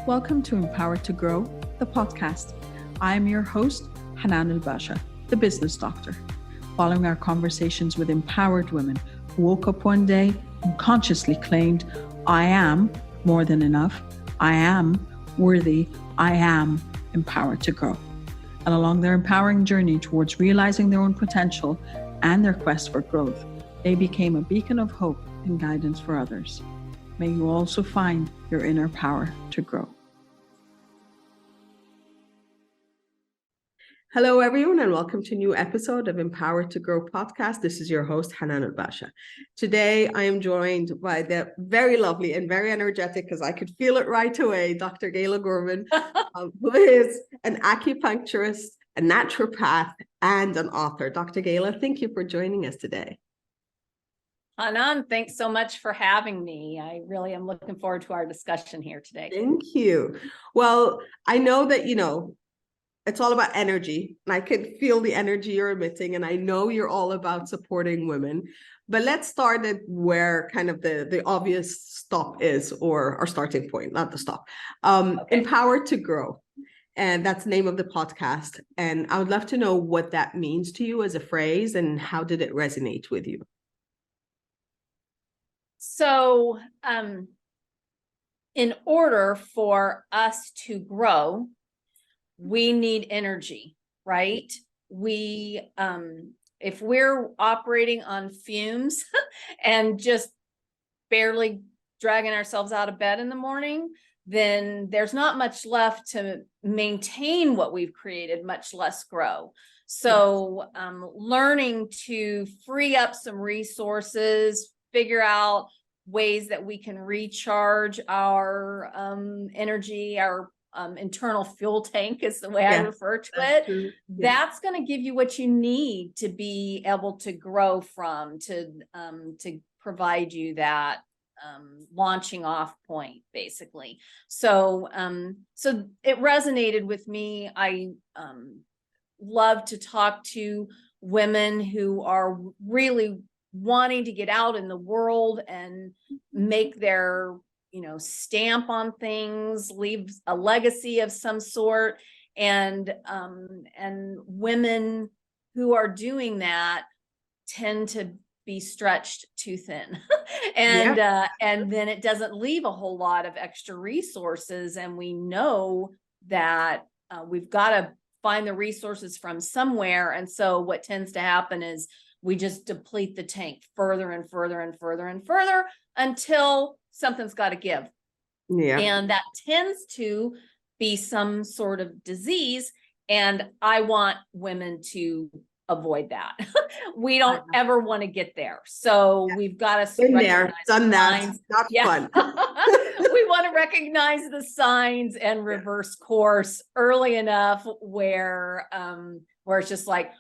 Welcome to Empowered to Grow, the podcast. I am your host, Hanan Basha, the business doctor. Following our conversations with empowered women who woke up one day and consciously claimed, I am more than enough, I am worthy, I am empowered to grow. And along their empowering journey towards realizing their own potential and their quest for growth, they became a beacon of hope and guidance for others. May you also find your inner power to grow. Hello, everyone, and welcome to a new episode of Empowered to Grow podcast. This is your host, Hanan Basha. Today, I am joined by the very lovely and very energetic, because I could feel it right away, Dr. Gala Gorman, who is an acupuncturist, a naturopath, and an author. Dr. Gala, thank you for joining us today. Hanan, thanks so much for having me. I really am looking forward to our discussion here today. Thank you. Well, I know that, it's all about energy, and I can feel the energy you're emitting, and I know you're all about supporting women. But let's start at where kind of the obvious stop is, or our starting point, not the stop. Okay. Empowered to Grow. And that's the name of the podcast. And I would love to know what that means to you as a phrase, and how did it resonate with you? So, in order for us to grow, we need energy, right? If we're operating on fumes and just barely dragging ourselves out of bed in the morning, then there's not much left to maintain what we've created, much less grow. So, learning to free up some resources, figure out ways that we can recharge our energy, our internal fuel tank is the way I refer to it. True. That's going to give you what you need to be able to grow from, to provide you that launching off point, basically. So it resonated with me. I love to talk to women who are really wanting to get out in the world and make their stamp on things, leave a legacy of some sort. And women who are doing that tend to be stretched too thin. And then it doesn't leave a whole lot of extra resources. And we know that we've got to find the resources from somewhere. And so what tends to happen is we just deplete the tank further and further and further and further until something's got to give. Yeah. And that tends to be some sort of disease. And I want women to avoid that. We don't ever want to get there. So we've got to recognize done that. Not fun. We want to recognize the signs and reverse course early enough where it's just like,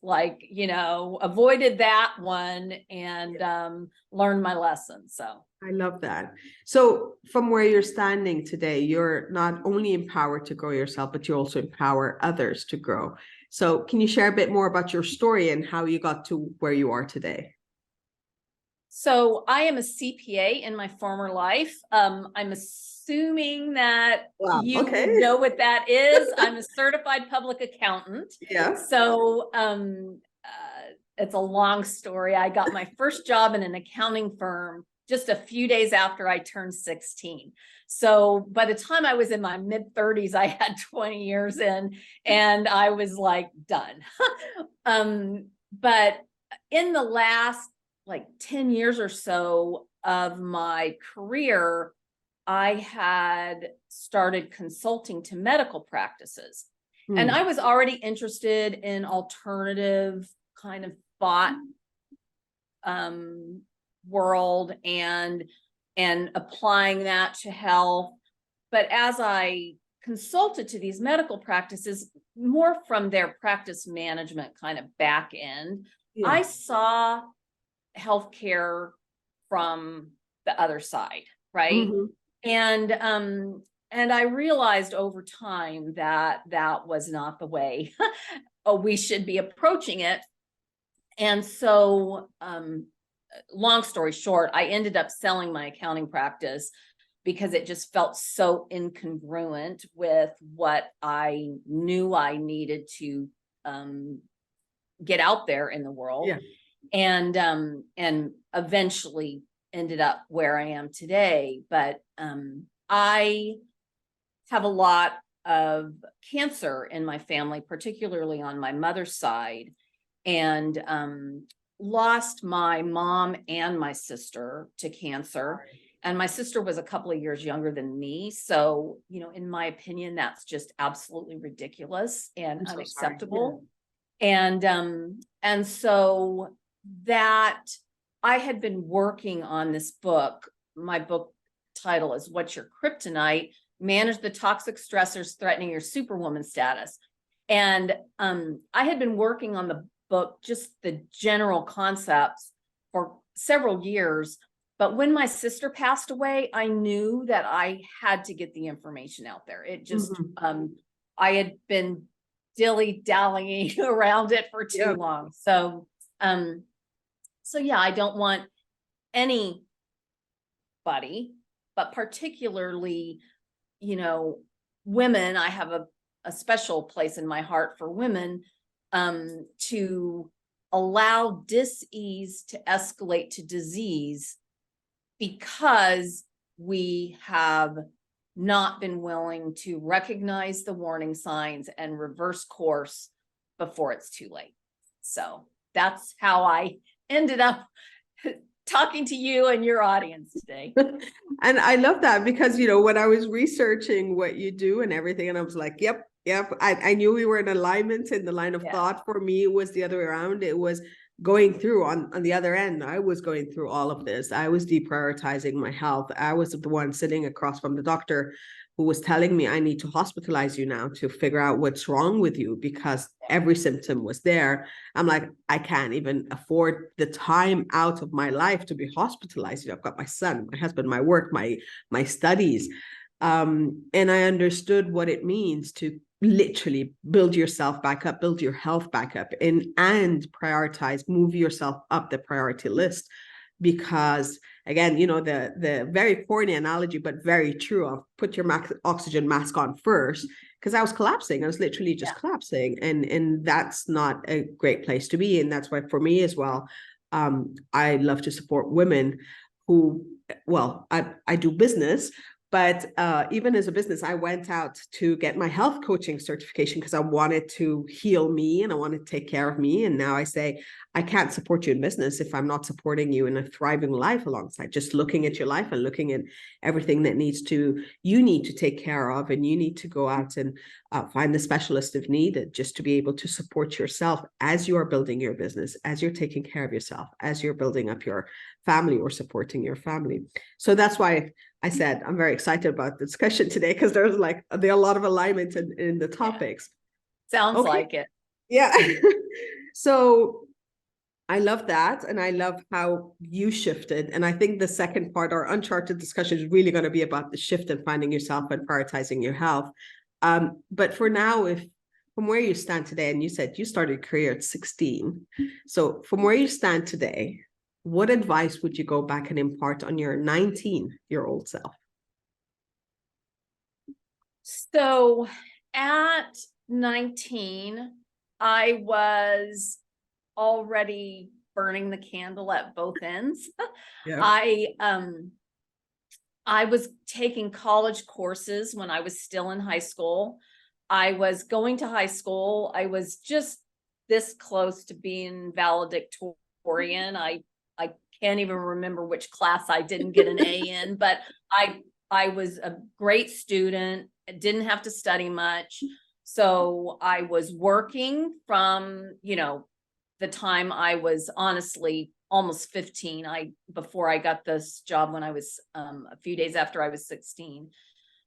avoided that one and learned my lesson. So I love that. So from where you're standing today, you're not only empowered to grow yourself, but you also empower others to grow. So can you share a bit more about your story and how you got to where you are today? So I am a CPA in my former life. I'm assuming that you know what that is. I'm a certified public accountant. Yeah. So it's a long story. I got my first job in an accounting firm just a few days after I turned 16. So by the time I was in my mid 30s, I had 20 years in, and I was like done. But in the last 10 years or so of my career, I had started consulting to medical practices. And I was already interested in alternative kind of thought world and applying that to health. But as I consulted to these medical practices, more from their practice management kind of back end, I saw healthcare from the other side, right? Mm-hmm. And I realized over time that was not the way we should be approaching it. And so long story short, I ended up selling my accounting practice because it just felt so incongruent with what I knew I needed to get out there in the world. Yeah. And eventually ended up where I am today. But I have a lot of cancer in my family, particularly on my mother's side, and lost my mom and my sister to cancer. And my sister was a couple of years younger than me. So, in my opinion, that's just absolutely ridiculous and unacceptable. And so that I had been working on this book. My book title is What's Your Kryptonite? Manage the Toxic Stressors Threatening Your Superwoman Status. And I had been working on the book, just the general concepts, for several years. But when my sister passed away, I knew that I had to get the information out there. It just, I had been dilly-dallying around it for too long. So yeah, I don't want anybody, but particularly, women. I have a special place in my heart for women, to allow dis-ease to escalate to disease, because we have not been willing to recognize the warning signs and reverse course before it's too late. So that's how I ended up talking to you and your audience today. And I love that because, when I was researching what you do and everything, and I was like, yep. I knew we were in alignment in the line of thought. For me, it was the other way around. It was going through on the other end. I was going through all of this. I was deprioritizing my health. I was the one sitting across from the doctor who was telling me, I need to hospitalize you now to figure out what's wrong with you, because every symptom was there. I'm like, I can't even afford the time out of my life to be hospitalized. I've got my son, my husband, my work, my studies. And I understood what it means to literally build yourself back up, build your health back up, and prioritize, move yourself up the priority list. Because again, the very corny analogy, but very true, of put your oxygen mask on first, because I was collapsing. I was literally just collapsing. And that's not a great place to be. And that's why for me as well, I love to support women who, I do business. But even as a business, I went out to get my health coaching certification because I wanted to heal me and I wanted to take care of me. And now I say, I can't support you in business if I'm not supporting you in a thriving life alongside, just looking at your life and looking at everything that you need to take care of. And you need to go out and find the specialist if needed, just to be able to support yourself as you are building your business, as you're taking care of yourself, as you're building up your family or supporting your family. So that's why I said I'm very excited about the discussion today, because there are a lot of alignment in the topics. Sounds like it. Yeah. So I love that. And I love how you shifted. And I think the second part, our uncharted discussion, is really going to be about the shift and finding yourself and prioritizing your health. But for now, if from where you stand today, and you said you started a career at 16. So from where you stand today, what advice would you go back and impart on your 19-year-old self? So at 19, I was already burning the candle at both ends. I was taking college courses when I was still in high school. I was going to high school. I was just this close to being valedictorian. I can't even remember which class I didn't get an A in, but I was a great student. I didn't have to study much. So I was working from, the time I was honestly almost 15, before I got this job when I was a few days after I was 16.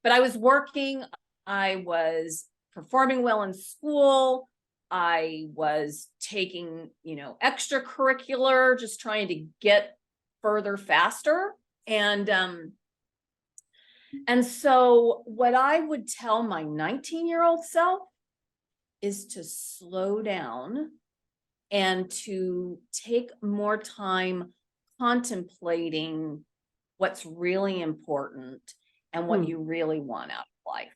But I was working, I was performing well in school. I was taking, extracurricular, just trying to get further faster. And so what I would tell my 19-year-old self is to slow down and to take more time contemplating what's really important and what you really want out of life.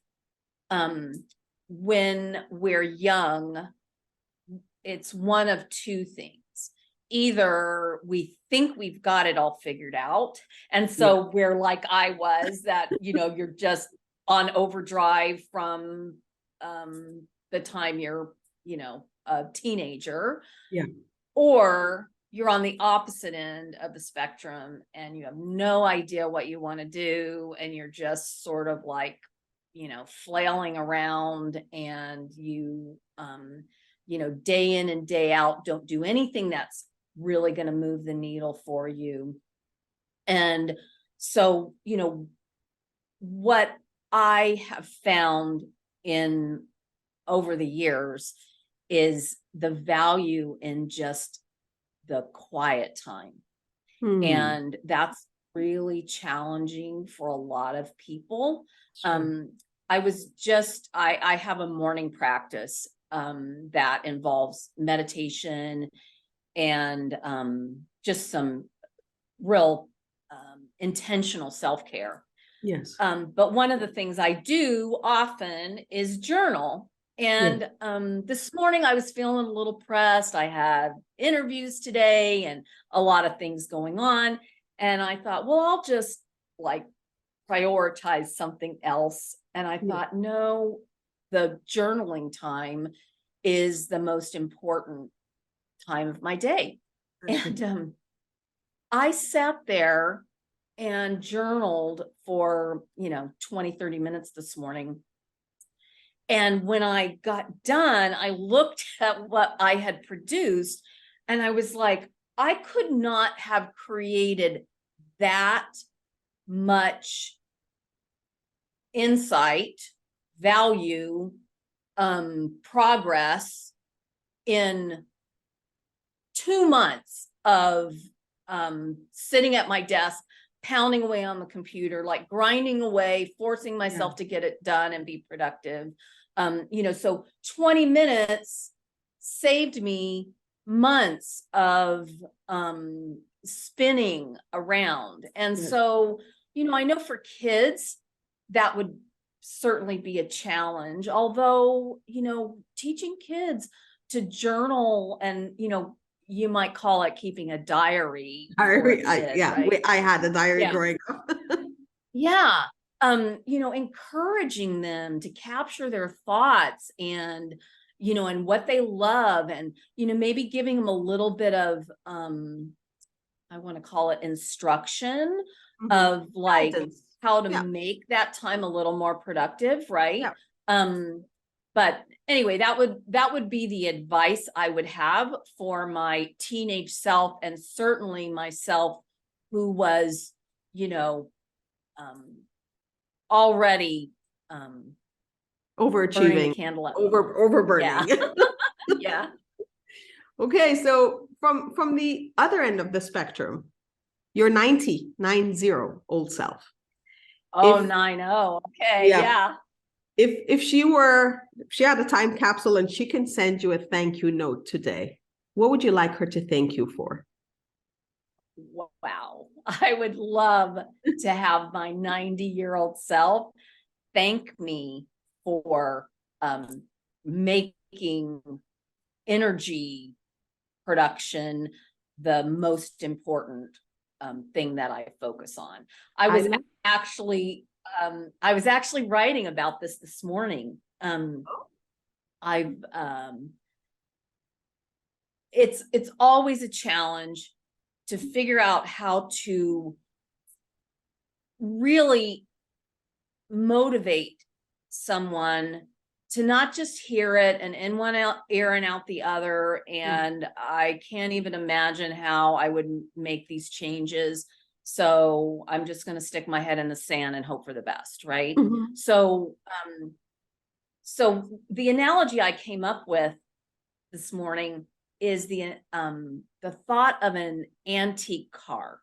When we're young, it's one of two things. Either we think we've got it all figured out, and so we're like I was, that you're just on overdrive from the time you're a teenager, or you're on the opposite end of the spectrum and you have no idea what you want to do, and you're just sort of like flailing around, and you day in and day out don't do anything that's really going to move the needle for you. And so what I have found in over the years is the value in just the quiet time. And that's really challenging for a lot of people. I have a morning practice that involves meditation and just some real intentional self-care. But one of the things I do often is journal. And this morning I was feeling a little pressed. I had interviews today and a lot of things going on. And I thought, well, I'll just like prioritize something else. And I thought, no, the journaling time is the most important time of my day. And I sat there and journaled for 20-30 minutes this morning. And when I got done, I looked at what I had produced and I was like, I could not have created that much insight, value, progress in 2 months of sitting at my desk, pounding away on the computer, like grinding away, forcing myself to get it done and be productive. So 20 minutes saved me months of spinning around. And so, I know for kids, that would certainly be a challenge. Although, teaching kids to journal and, you might call it keeping a diary. Right? I had a diary growing up. Encouraging them to capture their thoughts and, and what they love, and, maybe giving them a little bit of, I want to call it instruction of like how to make that time a little more productive. Right. But anyway, that would be the advice I would have for my teenage self, and certainly myself who was, already overachieving, overburning. Okay, so from the other end of the spectrum, your 90 old self. Oh, 90. Okay. If she had a time capsule and she can send you a thank you note today, what would you like her to thank you for? Wow. I would love to have my 90-year-old self thank me for making energy production the most important thing that I focus on. I was actually writing about this morning. It's always a challenge to figure out how to really motivate someone to not just hear it and in one ear and out the other. And I can't even imagine how I would make these changes. So I'm just going to stick my head in the sand and hope for the best. Right. So the analogy I came up with this morning is the thought of an antique car.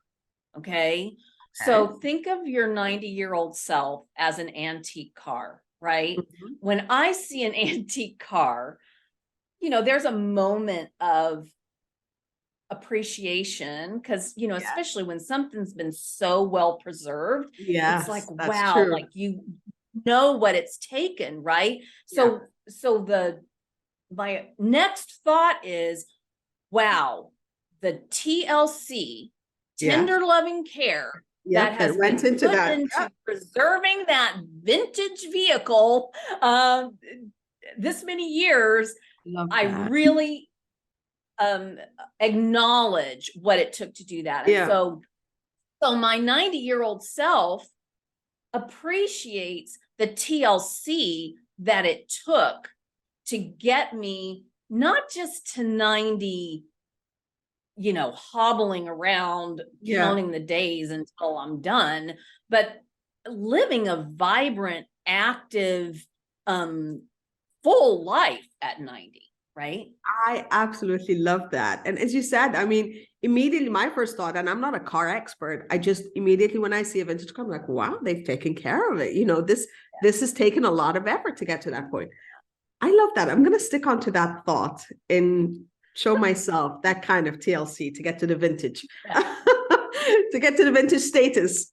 Okay. So think of your 90-year-old self as an antique car, right? When I see an antique car, there's a moment of appreciation, because, you know, Yeah. especially when something's been so well preserved, Yes, it's like, that's wow, true. like you know what it's taken, right? So, my next thought is, wow, the TLC, Yeah. tender loving care, that Yep, has that went been into put that. into Yep. preserving that vintage vehicle, this many years. Love I that. really acknowledge what it took to do that. And Yeah. so my 90-year-old self appreciates the TLC that it took to get me not just to 90, you know, hobbling around, Yeah. counting the days until I'm done, but living a vibrant, active, full life at 90, right? I absolutely love that. And as you said, I mean, immediately my first thought, and I'm not a car expert, I just immediately when I see a vintage car, I'm like, wow, they've taken care of it. You know, this has taken a lot of effort to get to that point. I love that. I'm going to stick onto that thought and show myself that kind of TLC to get to the vintage, Yeah. to get to the vintage status.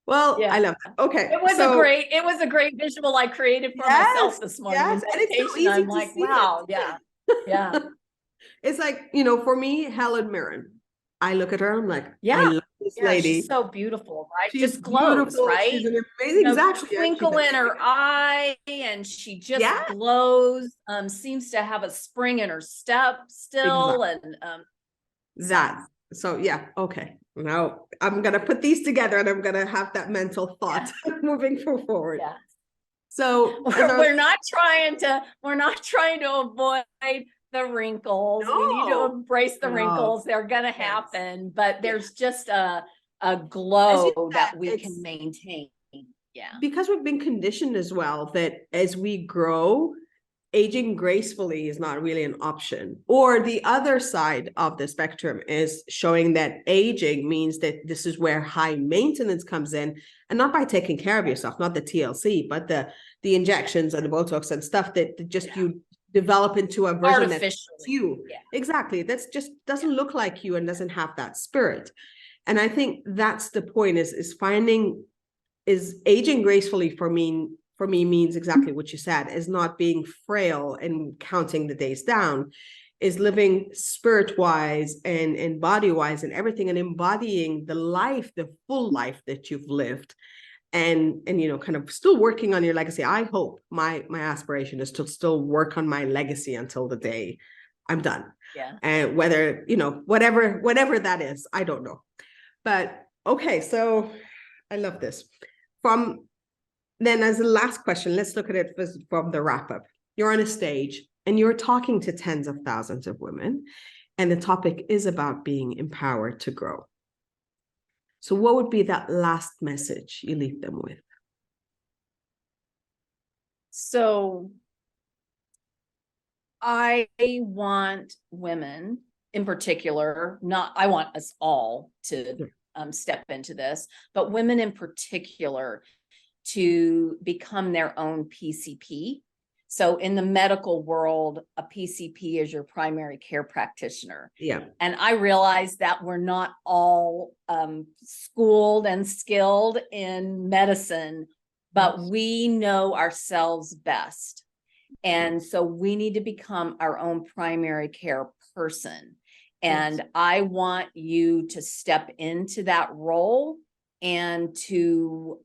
Well, Yeah. I love that. Okay. It was a great visual I created for myself this morning. Yes, In and it's so meditation, easy I'm to like, see wow, it. yeah. Yeah. It's like, you know, for me, Helen Mirren, I look at her, I'm like, I Yeah. love this Yeah. She's lady. so beautiful, right? She's Just glows, beautiful. right? She's an You amazing, know, exactly. Yeah, she twinkle does. in her eye, and she just Yeah, glows. Seems to have a spring in her step still. exactly. And That. So yeah, okay. Now I'm gonna put these together and I'm gonna have that mental thought moving forward. yeah. So We're not trying to avoid the wrinkles. We need to No. embrace the No. wrinkles. They're gonna Yes. happen, but there's just a As glow you that said, we it's can maintain. Yeah. because we've been conditioned as well that as we grow, aging gracefully is not really an option. Or the other side of the spectrum is showing that aging means that this is where high maintenance comes in, and not by taking care of yourself, not the TLC, but the injections and the Botox and stuff that just you develop into a version that's you. Yeah. Exactly. That's just doesn't look like you and doesn't have that spirit. And I think that's the point is finding is aging gracefully for me means exactly what you said, is not being frail and counting the days down, is living spirit wise and body wise and everything, and embodying the life, the full life that you've lived, and you know, kind of still working on your legacy. I hope my aspiration is to still work on my legacy until the day I'm done. Yeah. And whether, you know, whatever that is, I don't know. But okay, so I love this. From then, as a last question, let's look at it from the wrap up. You're on a stage and you're talking to tens of thousands of women, and the topic is about being empowered to grow. So what would be that last message you leave them with? So I want women in particular, I want us all to step into this, but women in particular to become their own PCP. So in the medical world, a PCP is your primary care practitioner. Yeah. And I realize that we're not all schooled and skilled in medicine, but we know ourselves best. And so we need to become our own primary care person. And I want you to step into that role and to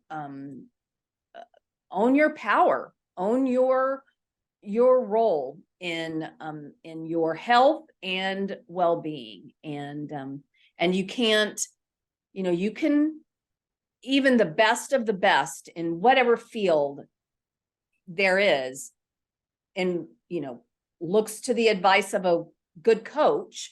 own your power, own your role in your health and well-being. And you can't, you know, you can, even the best of the best in whatever field there is, and, you know, looks to the advice of a good coach.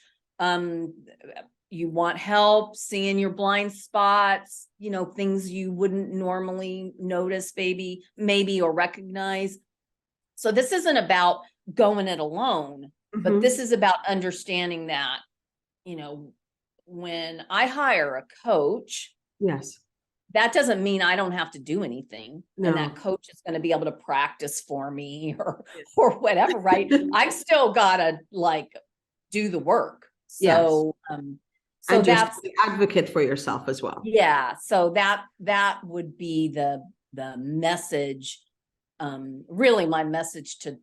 You want help seeing your blind spots, you know, things you wouldn't normally notice, maybe or recognize. So this isn't about going it alone, but this is about understanding that, you know, when I hire a coach, Yes. that doesn't mean I don't have to do anything. No. And that coach is going to be able to practice for me or whatever, right? I've still got to like do the work. So, so and that's just the advocate for yourself as well. yeah. So that would be the message, really my message to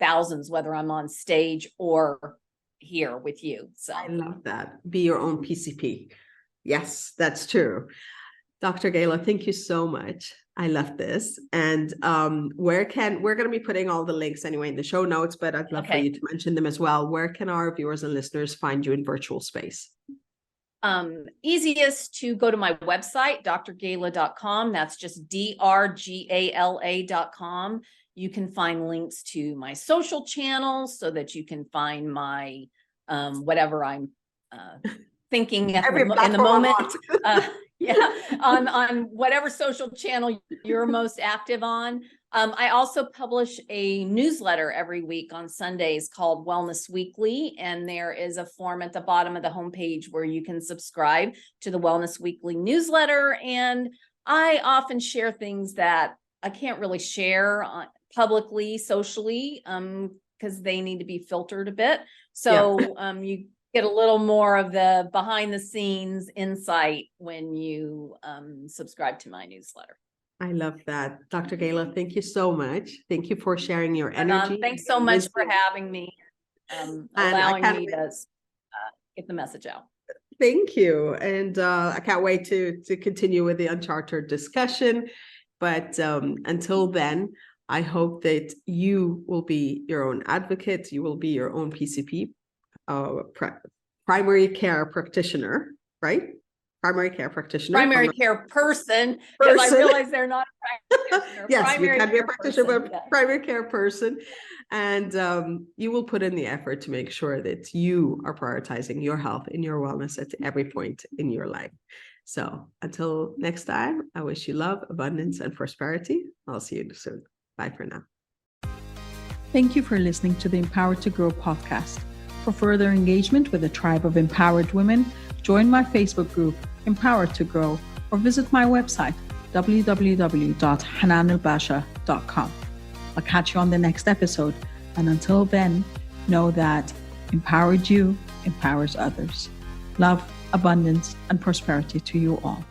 thousands, whether I'm on stage or here with you. So I love that. Be your own PCP. Yes, that's true. Dr. Gala, thank you so much. I love this. And we're going to be putting all the links anyway in the show notes, but I'd love for you to mention them as well. Where can our viewers and listeners find you in virtual space? Easiest to go to my website, drgala.com. That's just drgala.com. You can find links to my social channels so that you can find my whatever I'm thinking in the moment. On whatever social channel you're most active on. I also publish a newsletter every week on Sundays called Wellness Weekly, and there is a form at the bottom of the homepage where you can subscribe to the Wellness Weekly newsletter. And I often share things that I can't really share publicly, socially, because they need to be filtered a bit. So you get a little more of the behind the scenes insight when you subscribe to my newsletter. I love that. Dr. Gala, thank you so much. Thank you for sharing your energy. Thanks so much for having me, allowing me to get the message out. Thank you. And I can't wait to continue with the uncharted discussion. But until then, I hope that you will be your own advocate. You will be your own PCP, primary care practitioner, right? Primary care practitioner. Primary care person, because I realize they're not a practitioner. Yes, you can be a practitioner, but primary care person. And you will put in the effort to make sure that you are prioritizing your health and your wellness at every point in your life. So until next time, I wish you love, abundance, and prosperity. I'll see you soon. Bye for now. Thank you for listening to the Empowered to Grow podcast. For further engagement with a tribe of empowered women, join my Facebook group, Empowered to Grow, or visit my website, www.hananulbasha.com. I'll catch you on the next episode. And until then, know that empowered you empowers others. Love, abundance, and prosperity to you all.